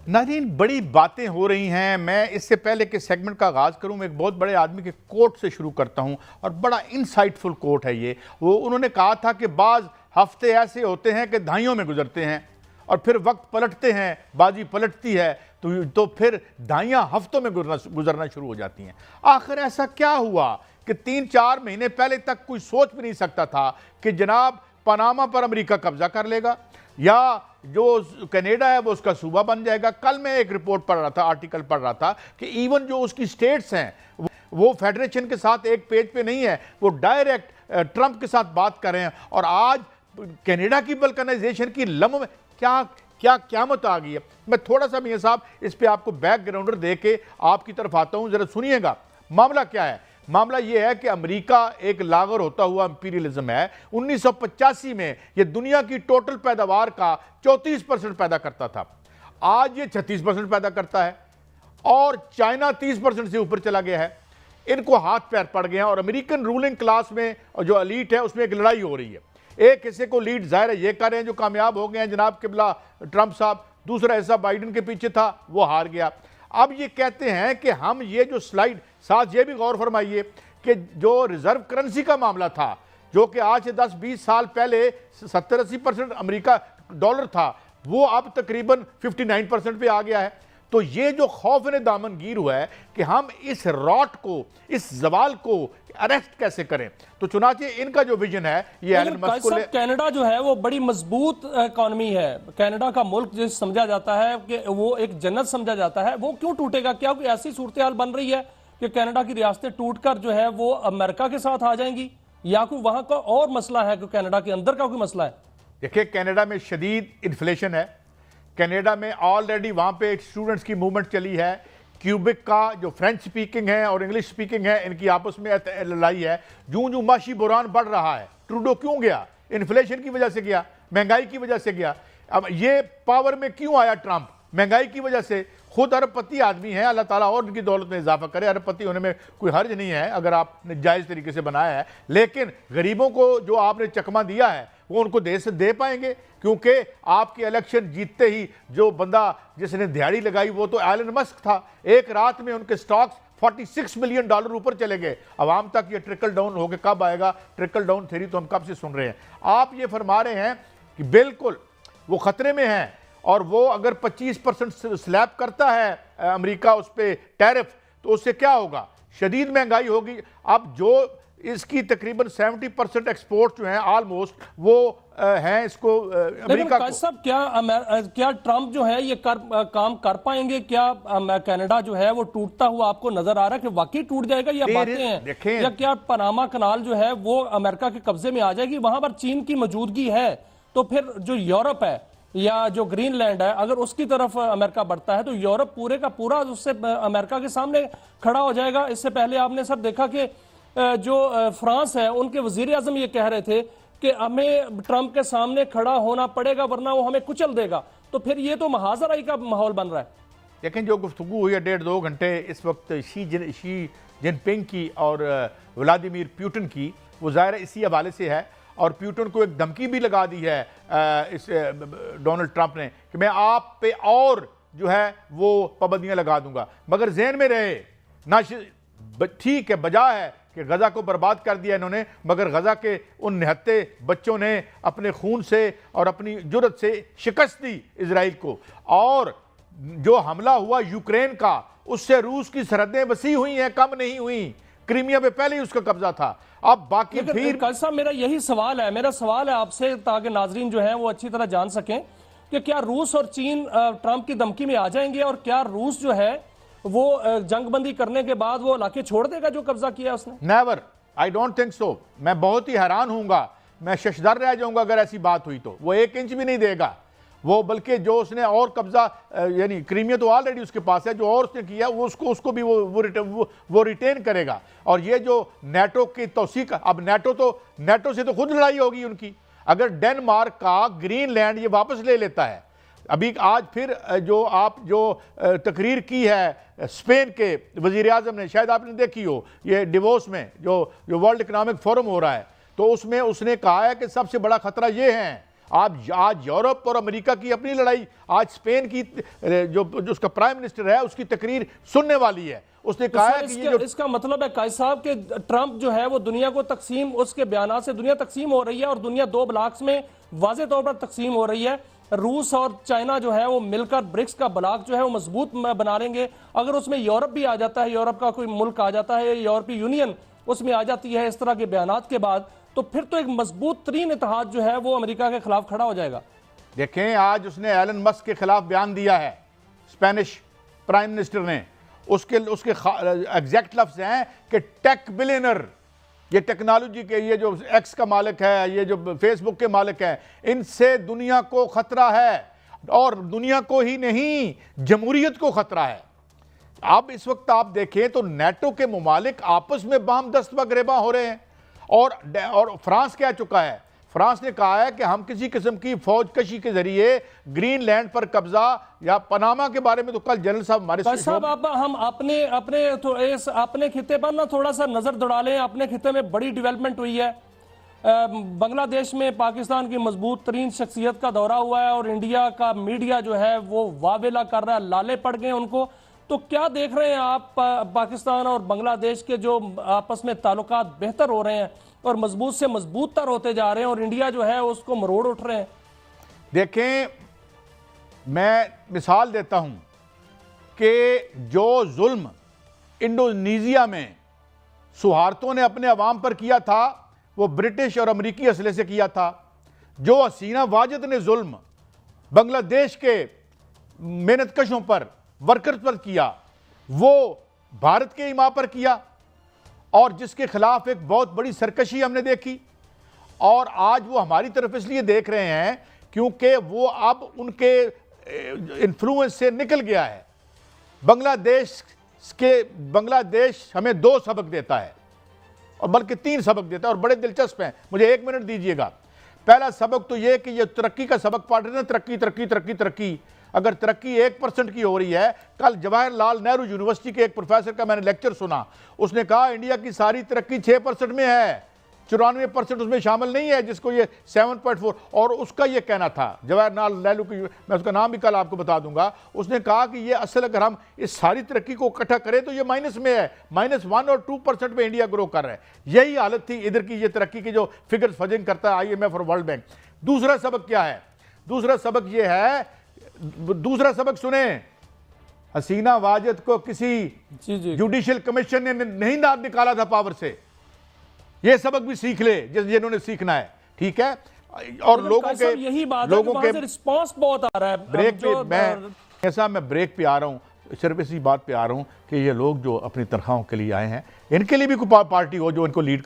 ناظرین بڑی باتیں ہو رہی ہیں. میں اس سے پہلے کہ سیگمنٹ کا آغاز کروں میں ایک بہت بڑے آدمی کے کوٹ سے شروع کرتا ہوں اور بڑا انسائٹ فل کوٹ ہے یہ. انہوں نے کہا تھا کہ بعض ہفتے ایسے ہوتے ہیں کہ دہائیوں میں گزرتے ہیں اور پھر وقت پلٹتے ہیں, بازی پلٹتی ہے تو پھر دہائیاں ہفتوں میں گزرنا شروع ہو جاتی ہیں. آخر ایسا کیا ہوا کہ 3-4 مہینے پہلے تک کوئی سوچ بھی نہیں سکتا تھا کہ جناب پاناما پر امریکہ قبضہ کر لے گا یا جو کینیڈا ہے وہ اس کا صوبہ بن جائے گا. کل میں ایک رپورٹ پڑھ رہا تھا, آرٹیکل پڑھ رہا تھا کہ ایون جو اس کی سٹیٹس ہیں وہ فیڈریشن کے ساتھ ایک پیج پہ نہیں ہے, وہ ڈائریکٹ ٹرمپ کے ساتھ بات کر رہے ہیں. اور آج کینیڈا کی بلکنائزیشن کی لمحہ میں کیا قیامت آ گئی ہے. میں تھوڑا سا میاں صاحب اس پہ آپ کو بیک گراؤنڈر دے کے آپ کی طرف آتا ہوں, ذرا سنیے گا. معاملہ کیا ہے؟ معاملہ یہ ہے کہ امریکہ ایک لاغر ہوتا ہوا امپیریلزم ہے. 1985 میں یہ دنیا کی ٹوٹل پیداوار کا 34% پیدا کرتا تھا, آج یہ 36% پیدا کرتا ہے اور چائنا 30% سے اوپر چلا گیا ہے. ان کو ہاتھ پیر پڑ گئے ہیں اور امریکن رولنگ کلاس میں جو ایلیٹ ہے اس میں ایک لڑائی ہو رہی ہے. ایک حصے کو لیڈ ظاہر ہے یہ کر رہے ہیں جو کامیاب ہو گئے ہیں جناب قبلہ ٹرمپ صاحب, دوسرا حصہ بائیڈن کے پیچھے تھا وہ ہار گیا. اب یہ کہتے ہیں کہ ہم یہ جو سلائیڈ, ساتھ یہ بھی غور فرمائیے کہ جو ریزرو کرنسی کا معاملہ تھا جو کہ آج سے 10-20 سال پہلے 70-80% امریکہ ڈالر تھا وہ اب تقریباً 59% پہ آ گیا ہے. تو یہ جو خوف نے دامن گیر ہوا ہے کہ ہم اس راٹ کو, اس زوال کو اریسٹ کیسے کریں. تو چنانچہ ان کا جو ویژن ہے یہ ایلن مسک کو کینیڈا جو ہے وہ بڑی مضبوط اکانومی ہے. کینیڈا کا ملک جس سمجھا جاتا ہے کہ وہ ایک جنت سمجھا جاتا ہے, وہ کیوں ٹوٹے گا؟ کیا کوئی ایسی صورتحال بن رہی ہے کہ کینیڈا کی ریاستیں ٹوٹ کر جو ہے وہ امریکہ کے ساتھ آ جائیں گی, یا کوئی وہاں کا اور مسئلہ ہے کہ کینیڈا کے اندر کا کوئی مسئلہ ہے؟ دیکھیں کینیڈا میں شدید انفلیشن ہے. کینیڈا میں آلریڈی وہاں پہ اسٹوڈنٹس کی موومنٹ چلی ہے. کیوبک کا جو فرینچ سپیکنگ ہے اور انگلش سپیکنگ ہے ان کی آپس میں لڑائی ہے. جوں معاشی بحران بڑھ رہا ہے. ٹروڈو کیوں گیا؟ انفلیشن کی وجہ سے گیا, مہنگائی کی وجہ سے گیا. اب یہ پاور میں کیوں آیا ٹرمپ؟ مہنگائی کی وجہ سے. خود ارب پتی آدمی ہیں, اللہ تعالیٰ اور ان کی دولت میں اضافہ کرے, ارب پتی ہونے میں کوئی حرج نہیں ہے اگر آپ نے جائز طریقے سے بنایا ہے. لیکن غریبوں کو جو آپ نے چکمہ دیا ہے وہ ان کو دے پائیں گے؟ کیونکہ آپ کی الیکشن جیتتے ہی جو بندہ جس نے دہاڑی لگائی وہ تو ایلن مسک تھا. ایک رات میں ان کے سٹاکس $46 ملین اوپر چلے گئے. عوام تک یہ ٹرکل ڈاؤن ہو کے کب آئے گا؟ ٹرکل ڈاؤن تھیوری تو ہم کب سے سن رہے ہیں. آپ یہ فرما رہے ہیں کہ بالکل وہ خطرے میں ہیں اور وہ اگر 25% سلیب کرتا ہے امریکہ اس پہ ٹیرف تو اس سے کیا ہوگا؟ شدید مہنگائی ہوگی. اب جو اس کی تقریباً 70% ایکسپورٹ جو ہیں آلموسٹ وہ ہیں اس کو امریکہ کو. صاحب کیا ٹرمپ جو ہے یہ کام کر پائیں گے؟ کیا کینیڈا جو ہے وہ ٹوٹتا ہوا آپ کو نظر آ رہا ہے کہ واقعی ٹوٹ جائے گا یا باتیں ہیں؟ یا کیا پاناما کنال جو ہے وہ امریکہ کے قبضے میں آ جائے گی؟ وہاں پر چین کی موجودگی ہے تو پھر جو یورپ ہے یا جو گرین لینڈ ہے اگر اس کی طرف امریکہ بڑھتا ہے تو یورپ پورے کا پورا اس سے امریکہ کے سامنے کھڑا ہو جائے گا. اس سے پہلے آپ نے سب دیکھا کہ جو فرانس ہے ان کے وزیر اعظم یہ کہہ رہے تھے کہ ہمیں ٹرمپ کے سامنے کھڑا ہونا پڑے گا ورنہ وہ ہمیں کچل دے گا. تو پھر یہ تو محاذرائی کا ماحول بن رہا ہے. لیکن جو گفتگو ہوئی ہے 1.5-2 گھنٹے اس وقت شی جن پنگ کی اور ولادیمیر پیوٹن کی, وہ ظاہر اسی حوالے سے ہے. اور پیوٹن کو ایک دھمکی بھی لگا دی ہے اس ڈونلڈ ٹرمپ نے کہ میں آپ پہ اور جو ہے وہ پابندیاں لگا دوں گا. مگر ذہن میں رہے نہ ٹھیک ہے بجا ہے کہ غزہ کو برباد کر دیا انہوں نے, مگر غزہ کے ان نہتے بچوں نے اپنے خون سے اور اپنی جرت سے شکست دی اسرائیل کو. اور جو حملہ ہوا یوکرین کا اس سے روس کی سرحدیں وسیع ہوئی ہیں, کم نہیں ہوئی. کریمیا پہ پہلے ہی اس کا قبضہ تھا. اب باقی پھر صاحب میرا یہی سوال ہے, آپ سے تاکہ ناظرین جو ہیں وہ اچھی طرح جان سکیں کہ کیا روس اور چین ٹرمپ کی دھمکی میں آ جائیں گے اور کیا روس جو ہے وہ جنگ بندی کرنے کے بعد وہ علاقے چھوڑ دے گا جو قبضہ کیا اس نے؟ Never, I don't think so. میں بہت ہی حیران ہوں گا, میں ششدر رہ جاؤں گا اگر ایسی بات ہوئی تو. وہ 1 انچ بھی نہیں دے گا وہ, بلکہ جو اس نے اور قبضہ یعنی کریمیا تو آلریڈی اس کے پاس ہے, جو اور اس نے کیا اس کو بھی وہ ریٹین کرے گا. اور یہ جو نیٹو کی توثیق, اب نیٹو سے تو خود لڑائی ہوگی ان کی. اگر ڈنمارک کا گرین لینڈ یہ واپس لے لیتا ہے, ابھی آج پھر جو تقریر کی ہے اسپین کے وزیر اعظم نے, شاید آپ نے دیکھی ہو, یہ ڈیووس میں جو ورلڈ اکنامک فورم ہو رہا ہے, تو اس میں اس نے کہا ہے کہ سب سے بڑا خطرہ یہ ہے آج یورپ اور امریکہ کی اپنی لڑائی، آج اسپین کی جو اس کا پرائم منسٹر ہے اس کی تقریر سننے والی ہے. اس نے کہا ہے کہ یہ اس کا مطلب ہے قائد صاحب کہ ٹرمپ جو ہے وہ دنیا کو تقسیم، اس کے بیانات سے دنیا تقسیم ہو رہی ہے اور دنیا دو بلاکس میں واضح طور پر تقسیم ہو رہی ہے. روس اور چائنا جو ہے وہ مل کر برکس کا بلاک جو ہے وہ مضبوط بنا لیں گے. اگر اس میں یورپ بھی آ جاتا ہے، یورپ کا کوئی ملک آ جاتا ہے، یورپی یونین اس میں آ جاتی ہے اس طرح کے بیانات کے بعد، تو پھر تو ایک مضبوط ترین اتحاد جو ہے وہ امریکہ کے خلاف کھڑا ہو جائے گا. دیکھیں آج اس نے ایلن مسک کے خلاف بیان دیا ہے، اسپینش پرائم منسٹر نے. اس کے ایگزیکٹ لفظ ہیں کہ ٹیک بلینر، یہ ٹیکنالوجی کے، یہ جو ایکس کا مالک ہے، یہ جو فیس بک کے مالک ہیں، ان سے دنیا کو خطرہ ہے، اور دنیا کو ہی نہیں جمہوریت کو خطرہ ہے. اب اس وقت آپ دیکھیں تو نیٹو کے ممالک آپس میں باہم دست و گریباں ہو رہے ہیں، اور فرانس کہہ چکا ہے، فرانس نے کہا ہے کہ ہم کسی قسم کی فوج کشی کے ذریعے گرین لینڈ پر قبضہ یا پاناما کے بارے میں تو کل جنرل صاحب ہمارے صاحب ہم اپنے خطے پر تھوڑا سا نظر دوڑا لیں. اپنے خطے میں بڑی ڈیولپمنٹ ہوئی ہے. بنگلہ دیش میں پاکستان کی مضبوط ترین شخصیت کا دورہ ہوا ہے اور انڈیا کا میڈیا جو ہے وہ واویلا کر رہا ہے، لالے پڑ گئے ان کو. تو کیا دیکھ رہے ہیں آپ پاکستان اور بنگلہ دیش کے جو آپس میں تعلقات بہتر ہو رہے ہیں اور مضبوط سے مضبوط تر ہوتے جا رہے ہیں، اور انڈیا جو ہے اس کو مروڑ اٹھ رہے ہیں؟ دیکھیں میں مثال دیتا ہوں کہ جو ظلم انڈونیزیا میں سہارتوں نے اپنے عوام پر کیا تھا وہ برٹش اور امریکی اسلحے سے کیا تھا. جو حسینہ واجد نے ظلم بنگلہ دیش کے محنت کشوں پر، ورکرز پر کیا، وہ بھارت کے ایما پر کیا، اور جس کے خلاف ایک بہت بڑی سرکشی ہم نے دیکھی. اور آج وہ ہماری طرف اس لیے دیکھ رہے ہیں کیونکہ وہ اب ان کے انفلوئنس سے نکل گیا ہے. بنگلہ دیش ہمیں 2 سبق دیتا ہے، اور بلکہ 3 سبق دیتا ہے، اور بڑے دلچسپ ہیں. مجھے 1 منٹ دیجئے گا. پہلا سبق تو یہ کہ یہ ترقی کا سبق پڑھ رہے ہیں، ترقی ترقی ترقی ترقی. اگر ترقی 1% کی ہو رہی ہے، کل جواہر لال نہرو یونیورسٹی کے ایک پروفیسر کا میں نے لیکچر سنا، اس نے کہا انڈیا کی ساری ترقی 6% میں ہے، 94% اس میں شامل نہیں ہے، جس کو یہ 7.4. اور اس کا یہ کہنا تھا جواہر لال نہرو کی، میں اس کا نام بھی کل آپ کو بتا دوں گا. اس نے کہا کہ یہ اصل اگر ہم اس ساری ترقی کو اکٹھا کریں تو یہ مائنس میں ہے، -1 اور 2% میں انڈیا گرو کر رہا ہے. یہی حالت تھی ادھر کی یہ ترقی کی جو فگرز فجنگ کرتا ہے IMF اور ورلڈ بینک. دوسرا سبق کیا ہے؟ دوسرا سبق یہ ہے، دوسرا سبق سنیں، حسینہ واجد کو کسی جوڈیشل کمیشن نے نہیں نکالا تھا پاور سے. یہ سبق بھی سیکھ لے جنہوں نے سیکھنا ہے، ٹھیک ہے. اور لوگوں کے رسپانس بہت آ رہا ہے. بریک پہ میں بریک پہ آ رہا ہوں، صرف اسی بات پہ آ رہا ہوں کہ یہ لوگ جو اپنی تنخواہوں کے لیے آئے ہیں، ان کے لیے بھی کوئی پارٹی ہو جو ان کو لیڈ